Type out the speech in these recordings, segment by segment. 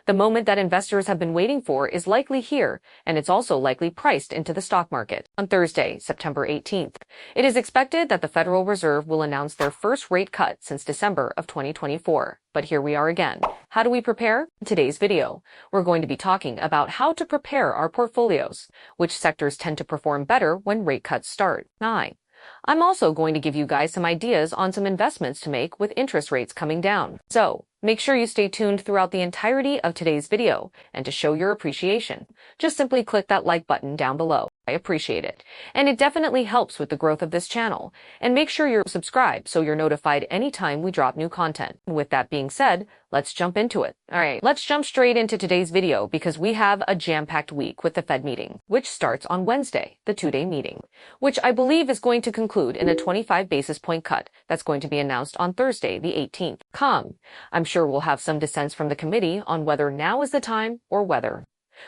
The moment that investors have been waiting for is likely here, and it's also likely priced into the stock market. On Thursday, September 18th, it is expected that the Federal Reserve will announce their first rate cut since December of 2024. But here we are again. How do we prepare? In today's video, we're going to be talking about how to prepare our portfolios, which sectors tend to perform better when rate cuts start. I'm also going to give you guys some ideas on some investments to make with interest rates coming down. So, make sure you stay tuned throughout the entirety of today's video, and to show your appreciation, just simply click that like button down below. I appreciate it. And it definitely helps with the growth of this channel. And make sure you're subscribed so you're notified anytime we drop new content. And with that being said, let's jump into it. Alright, let's jump straight into today's video because we have a jam-packed week with the Fed meeting, which starts on Wednesday, the two-day meeting, which I believe is going to conclude in a 25 basis point cut that's going to be announced on Thursday, the 18th. I'm sure we'll have some dissents from the committee on whether now is the time or whether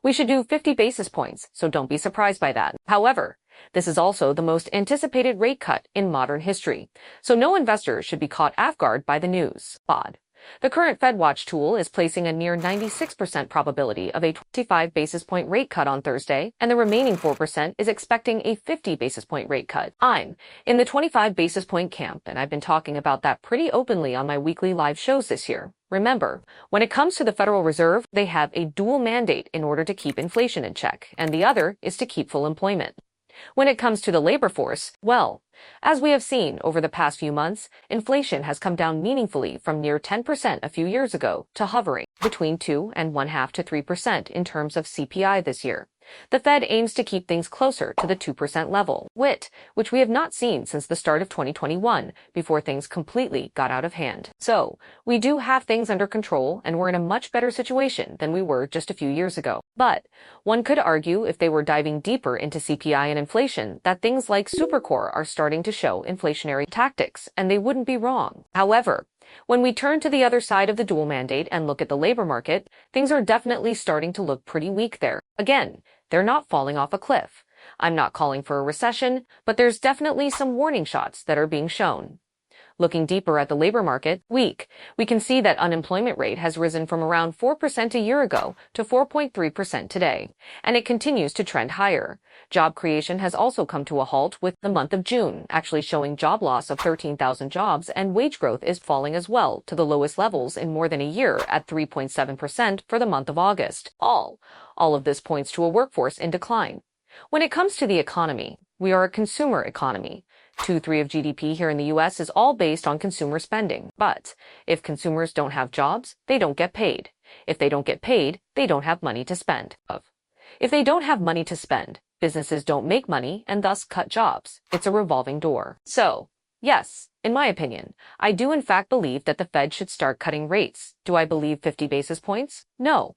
we should do 50 basis points, so don't be surprised by that. However, this is also the most anticipated rate cut in modern history, so no investor should be caught off guard by the news. The current FedWatch tool is placing a near 96% probability of a 25 basis point rate cut on Thursday, and the remaining 4% is expecting a 50 basis point rate cut. I'm in the 25 basis point camp, and I've been talking about that pretty openly on my weekly live shows this year. Remember, when it comes to the Federal Reserve, they have a dual mandate in order to keep inflation in check, and the other is to keep full employment. When it comes to the labor force, well, as we have seen over the past few months, inflation has come down meaningfully from near 10% a few years ago to hovering between 2.5% to 3% in terms of CPI this year. The Fed aims to keep things closer to the 2% level, which we have not seen since the start of 2021, before things completely got out of hand. So, we do have things under control, and we're in a much better situation than we were just a few years ago. But one could argue, if they were diving deeper into CPI and inflation, that things like Supercore are starting to show inflationary tactics, and they wouldn't be wrong. However, when we turn to the other side of the dual mandate and look at the labor market, things are definitely starting to look pretty weak there. Again, they're not falling off a cliff. I'm not calling for a recession, but there's definitely some warning shots that are being shown. Looking deeper at the labor market, we can see that unemployment rate has risen from around 4% a year ago to 4.3% today, and it continues to trend higher. Job creation has also come to a halt, with the month of June actually showing job loss of 13,000 jobs, and wage growth is falling as well to the lowest levels in more than a year at 3.7% for the month of August. All of this points to a workforce in decline. When it comes to the economy, we are a consumer economy. 2/3 of GDP here in the US is all based on consumer spending. But if consumers don't have jobs, they don't get paid. If they don't get paid, they don't have money to spend. If they don't have money to spend, businesses don't make money and thus cut jobs. It's a revolving door. So, yes, in my opinion, I do in fact believe that the Fed should start cutting rates. Do I believe 50 basis points? No.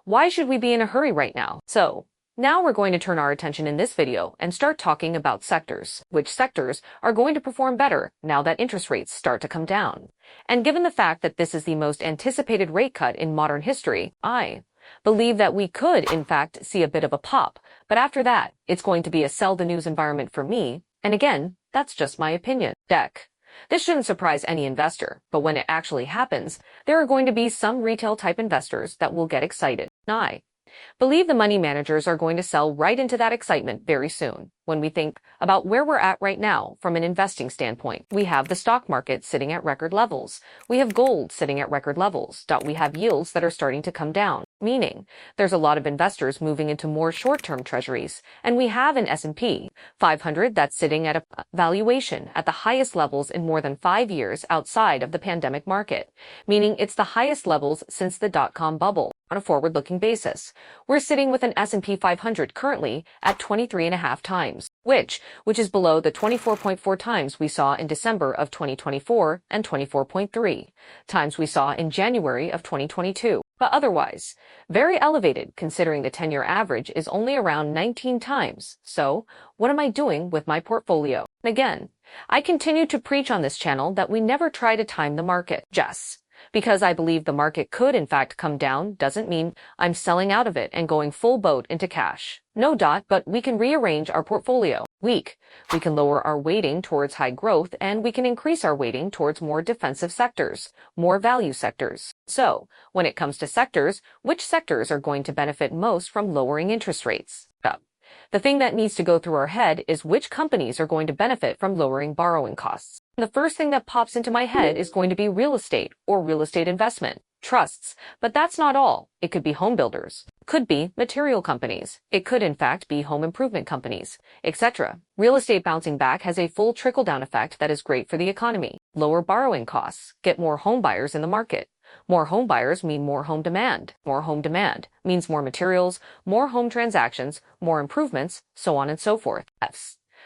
Why should we be in a hurry right now? So, now we're going to turn our attention in this video and start talking about sectors. Which sectors are going to perform better now that interest rates start to come down? And given the fact that this is the most anticipated rate cut in modern history, I believe that we could, in fact, see a bit of a pop. But after that, it's going to be a sell the news environment for me. And again, that's just my opinion. This shouldn't surprise any investor, but when it actually happens, there are going to be some retail-type investors that will get excited. I believe the money managers are going to sell right into that excitement very soon. When we think about where we're at right now from an investing standpoint, we have the stock market sitting at record levels. We have gold sitting at record levels. We have yields that are starting to come down, meaning there's a lot of investors moving into more short-term treasuries. And we have an S&P 500 that's sitting at a valuation at the highest levels in more than 5 years outside of the pandemic market, meaning it's the highest levels since the dot-com bubble. On a forward-looking basis, we're sitting with an S&P 500 currently at 23.5 times, which is below the 24.4 times we saw in December of 2024 and 24.3 times we saw in January of 2022. But otherwise, very elevated considering the 10-year average is only around 19 times. So, what am I doing with my portfolio? Again, I continue to preach on this channel that we never try to time the market. Because I believe the market could in fact come down doesn't mean I'm selling out of it and going full boat into cash. But we can rearrange our portfolio. weak. We can lower our weighting towards high growth, and we can increase our weighting towards more defensive sectors, more value sectors. So, when it comes to sectors, which sectors are going to benefit most from lowering interest rates? The thing that needs to go through our head is which companies are going to benefit from lowering borrowing costs. The first thing that pops into my head is going to be real estate or real estate investment, trusts. But that's not all. It could be home builders, could be material companies. It could in fact be home improvement companies, etc. Real estate bouncing back has a full trickle-down effect that is great for the economy. Lower borrowing costs, get more home buyers in the market. More home buyers mean more home demand. More home demand means more materials, more home transactions, more improvements, so on and so forth.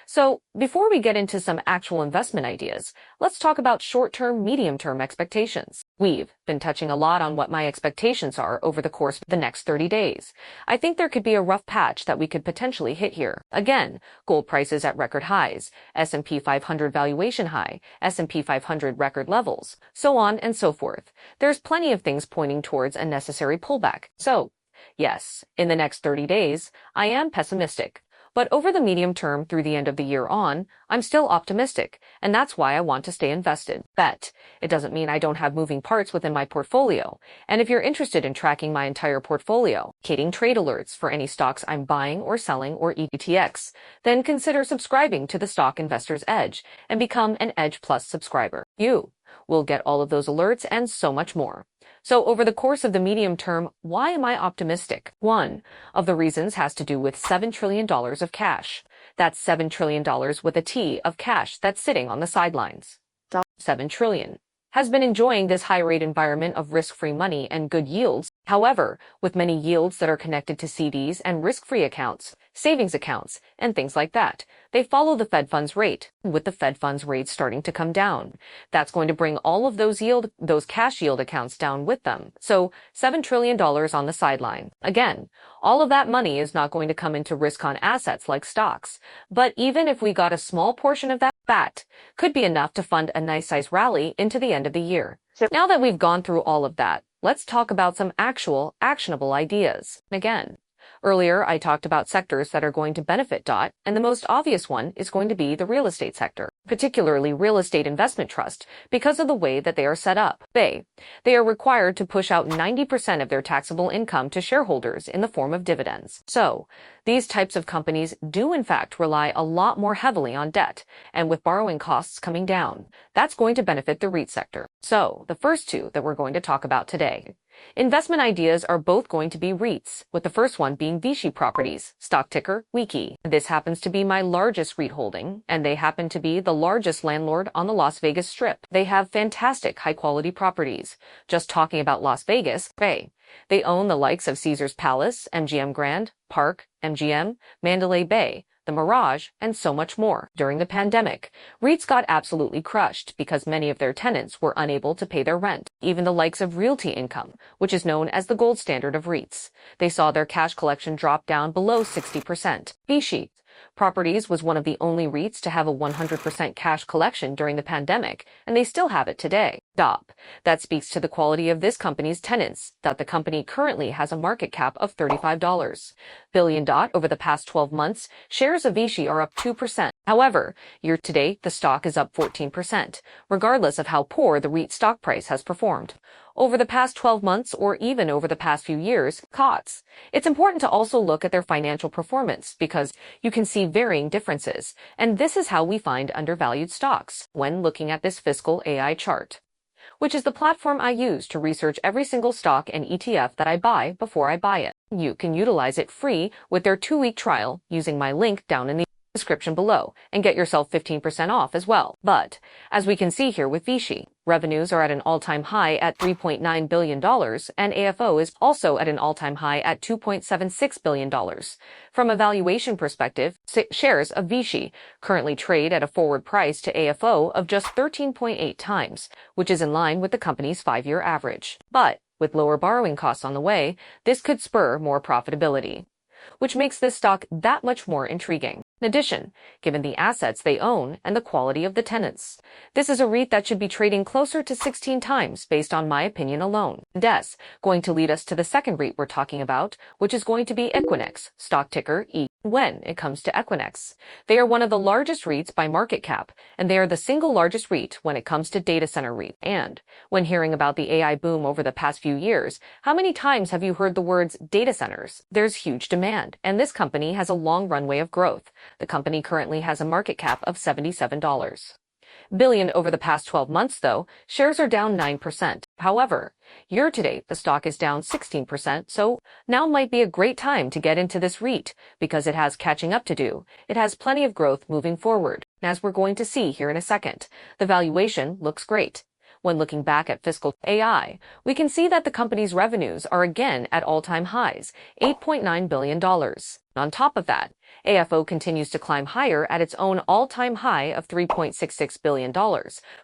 So, before we get into some actual investment ideas, let's talk about short-term, medium-term expectations. We've been touching a lot on what my expectations are over the course of the next 30 days. I think there could be a rough patch that we could potentially hit here. Again, gold prices at record highs, S&P 500 valuation high, S&P 500 record levels, so on and so forth. There's plenty of things pointing towards a necessary pullback. So, yes, in the next 30 days, I am pessimistic. But over the medium term through the end of the year on, I'm still optimistic, and that's why I want to stay invested. But it doesn't mean I don't have moving parts within my portfolio. And if you're interested in tracking my entire portfolio, getting trade alerts for any stocks I'm buying or selling or EQIX, then consider subscribing to the Stock Investor's Edge and become an Edge Plus subscriber. You will get all of those alerts and so much more. So over the course of the medium term, why am I optimistic? One of the reasons has to do with $7 trillion of cash. That's $7 trillion with a T of cash that's sitting on the sidelines. $7 trillion has been enjoying this high rate environment of risk-free money and good yields. However, with many yields that are connected to CDs and risk-free accounts, savings accounts, and things like that, they follow the Fed funds rate, with the Fed funds rate starting to come down. That's going to bring all of those cash yield accounts down with them. So $7 trillion on the sideline. Again, all of that money is not going to come into risk-on assets like stocks. But even if we got a small portion of that could be enough to fund a nice size rally into the end of the year. So now that we've gone through all of that, let's talk about some actual actionable ideas. Again, earlier I talked about sectors that are going to benefit and the most obvious one is going to be the real estate sector, particularly real estate investment trust, because of the way that they are set up. They are required to push out 90% of their taxable income to shareholders in the form of dividends. So, these types of companies do in fact rely a lot more heavily on debt, and with borrowing costs coming down, that's going to benefit the REIT sector. So, the first two that we're going to talk about today. Investment ideas are both going to be REITs, with the first one being VICI Properties, stock ticker WICI. This happens to be my largest REIT holding, and they happen to be the largest landlord on the Las Vegas Strip. They have fantastic high-quality properties. Just talking about Las Vegas, they own the likes of Caesars Palace, MGM Grand, Park, MGM, Mandalay Bay, the Mirage, and so much more. During the pandemic, REITs got absolutely crushed because many of their tenants were unable to pay their rent. Even the likes of Realty Income, which is known as the gold standard of REITs, they saw their cash collection drop down below 60%. VICI Properties was one of the only REITs to have a 100% cash collection during the pandemic, and they still have it today. That speaks to the quality of this company's tenants, that the company currently has a market cap of $35 billion. Over the past 12 months, shares of VICI are up 2%. However, year to date, the stock is up 14%, regardless of how poor the REIT stock price has performed. Over the past 12 months or even over the past few years, it's important to also look at their financial performance because you can see varying differences, and this is how we find undervalued stocks when looking at this fiscal AI chart, which is the platform I use to research every single stock and ETF that I buy before I buy it. You can utilize it free with their 2-week trial using my link down in the description below and get yourself 15% off as well. But as we can see here with VICI, revenues are at an all-time high at $3.9 billion, and AFO is also at an all-time high at $2.76 billion. From a valuation perspective, shares of VICI currently trade at a forward price to AFO of just 13.8 times, which is in line with the company's 5-year average. But with lower borrowing costs on the way, this could spur more profitability, which makes this stock that much more intriguing. In addition, given the assets they own and the quality of the tenants, this is a REIT that should be trading closer to 16 times based on my opinion alone. Going to lead us to the second REIT we're talking about, which is going to be EQIX, stock ticker E. when it comes to EQINX. They are one of the largest REITs by market cap, and they are the single largest REIT when it comes to data center REIT. And when hearing about the AI boom over the past few years, how many times have you heard the words data centers? There's huge demand, and this company has a long runway of growth. The company currently has a market cap of $77 billion over the past 12 months, though. Shares are down 9%. However, year to date, the stock is down 16%, so now might be a great time to get into this REIT because it has catching up to do. It has plenty of growth moving forward. As we're going to see here in a second, the valuation looks great. When looking back at fiscal AI, we can see that the company's revenues are again at all-time highs, $8.9 billion. On top of that, AFO continues to climb higher at its own all-time high of $3.66 billion.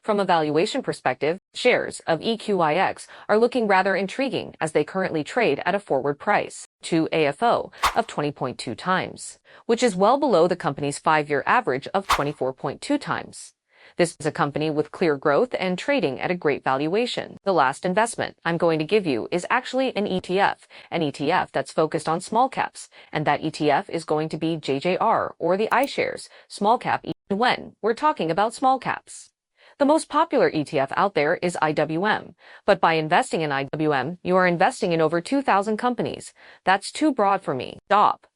From a valuation perspective, shares of EQIX are looking rather intriguing as they currently trade at a forward price to AFO of 20.2 times, which is well below the company's 5-year average of 24.2 times. This is a company with clear growth and trading at a great valuation. The last investment I'm going to give you is actually an ETF that's focused on small caps, and that ETF is going to be JJR, or the iShares Small Cap ETF. When we're talking about small caps, the most popular ETF out there is IWM, but by investing in IWM, you are investing in over 2,000 companies. That's too broad for me. Stop.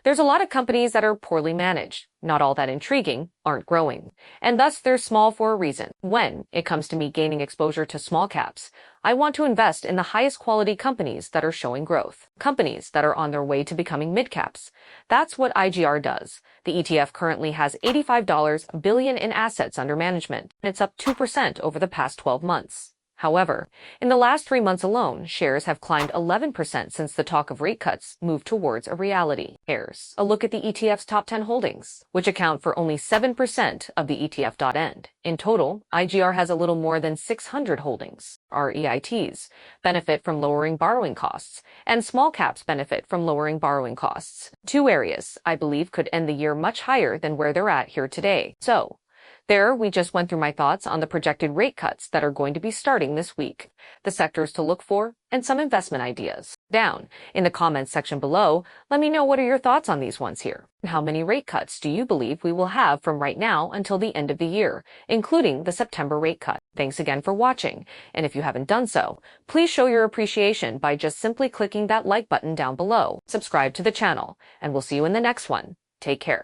There's a lot of companies that are poorly managed, not all that intriguing, aren't growing, and thus they're small for a reason. When it comes to me gaining exposure to small caps, I want to invest in the highest quality companies that are showing growth, companies that are on their way to becoming mid-caps. That's what IGR does. The ETF currently has $85 billion in assets under management, and it's up 2% over the past 12 months. However, in the last 3 months alone, shares have climbed 11% since the talk of rate cuts moved towards a reality. Here's a look at the ETF's top 10 holdings, which account for only 7% of the ETF.end. In total, IGR has a little more than 600 holdings. REITs benefit from lowering borrowing costs, and small caps benefit from lowering borrowing costs. Two areas I believe could end the year much higher than where they're at here today. So, there, we just went through my thoughts on the projected rate cuts that are going to be starting this week, the sectors to look for, and some investment ideas. Down in the comments section below, let me know what are your thoughts on these ones here. How many rate cuts do you believe we will have from right now until the end of the year, including the September rate cut? Thanks again for watching, and if you haven't done so, please show your appreciation by just simply clicking that like button down below. Subscribe to the channel, and we'll see you in the next one. Take care.